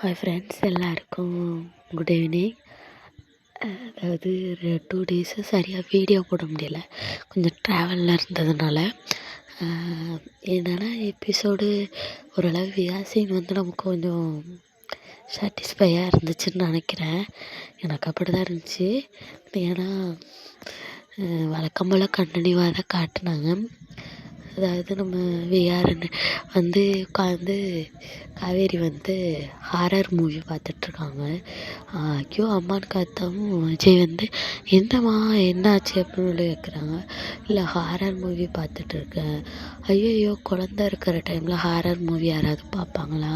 Hi friends, எல்லாருக்கும் good evening. அதாவது 2 டேஸாக சரியாக வீடியோ போட முடியல, கொஞ்சம் ட்ராவலில் இருந்ததுனால. என்னென்னா எபிசோடு ஓரளவு வியாசின் வந்து நமக்கு கொஞ்சம் சாட்டிஸ்ஃபையாக இருந்துச்சுன்னு நினைக்கிறேன். எனக்கு அப்படி தான் இருந்துச்சு. ஏன்னா வழக்கம் போல் கண்டினியூவாக தான் காட்டினாங்க. அதாவது நம்ம விஆர்ன்னு வந்து உட்காந்து காவேரி வந்து ஹாரர் மூவி பார்த்துட்ருக்காங்க. ஐயோ அம்மான்னு காத்தாவும் விஜய் வந்து என்னம்மா என்னாச்சு அப்படின்னு சொல்லி கேட்குறாங்க. இல்லை ஹாரர் மூவி பார்த்துட்ருக்கேன். ஐயோ குழந்த இருக்கிற டைமில் ஹாரர் மூவி யாராவது பார்ப்பாங்களா?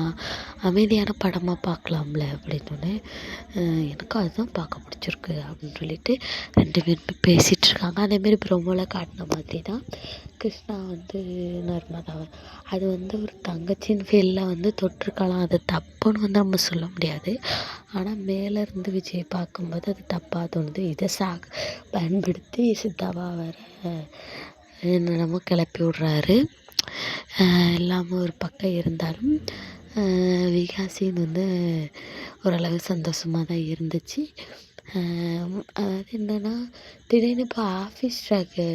அமைதியான படமாக பார்க்கலாம்ல அப்படின்னு. எனக்கு அதுதான் பார்க்க பிடிச்சிருக்கு அப்படின்னு சொல்லிட்டு 2 பேருமே பேசிகிட்ருக்காங்க. அதேமாரி ப்ரோமோவில் காட்டின மாதிரி தான் கிருஷ்ணா வந்து நர்மதாவை அது வந்து ஒரு தங்கச்சின்னு ஃபீலில் வந்து தொட்டிருக்கலாம். அது தப்புன்னு வந்து நம்ம சொல்ல முடியாது. ஆனால் மேலேருந்து விஜய் பார்க்கும்போது அது தப்பாக தோணுது. இதை பயன்படுத்தி சித்தாவா வேறு என்னென்னமோ கிளப்பி விட்றாரு. எல்லாமே ஒரு பக்கம் இருந்தாலும் விகாசின் வந்து ஓரளவு சந்தோஷமாக தான் இருந்துச்சு. அதாவது என்னென்னா திடீர்னு இப்போ ஆஃபீஸ் ட்ராக்கு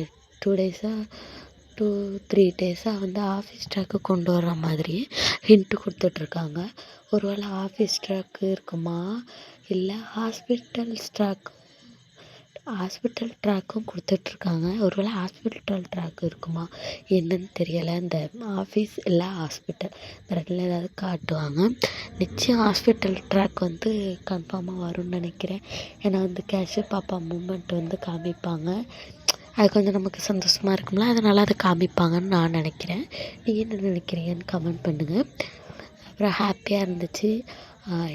2-3 டேஸாக வந்து ஆஃபீஸ் ட்ராக்கு கொண்டு வர்ற மாதிரி ஹிண்ட்டு கொடுத்துட்ருக்காங்க. ஒரு வேளை ஆஃபீஸ் ட்ராக்கு இருக்குமா, இல்லை ஹாஸ்பிட்டல் ட்ராக்கும் கொடுத்துட்ருக்காங்க. ஒரு வேளை ஹாஸ்பிட்டல் ட்ராக் இருக்குமா என்னன்னு தெரியலை. இந்த ஆஃபீஸ் இல்லை ஹாஸ்பிட்டல் இந்த 2ல் ஏதாவது காட்டுவாங்க. நிச்சயம் ஹாஸ்பிட்டல் ட்ராக் வந்து கன்ஃபார்மாக வரும்னு நினைக்கிறேன். ஏன்னா வந்து கேஷு பாப்பா மூமெண்ட் வந்து காமிப்பாங்க. அது கொஞ்சம் நமக்கு சந்தோஷமாக இருக்கும்ல, அதனால் அதை காமிப்பாங்கன்னு நான் நினைக்கிறேன். நீங்கள் என்ன நினைக்கிறீங்கன்னு கமெண்ட் பண்ணுங்கள். அப்புறம் ஹாப்பியாக இருந்துச்சு.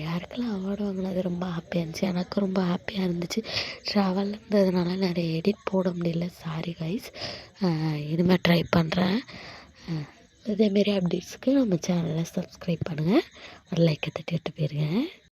யாருக்கெல்லாம் அவார்டு வாங்கினது ரொம்ப ஹாப்பியாக இருந்துச்சு. எனக்கு ரொம்ப ஹாப்பியாக இருந்துச்சு. ட்ராவல் இருந்ததுனால நிறைய எடிட் போட முடியல, சாரி கைஸ். இனிமேல் ட்ரை பண்ணுறேன். இதேமாரி அப்டேட்ஸ்க்கு நம்ம சேனலை சப்ஸ்கிரைப் பண்ணுங்கள், ஒரு லைக்கை தட்டி விட்டு போயிருங்க.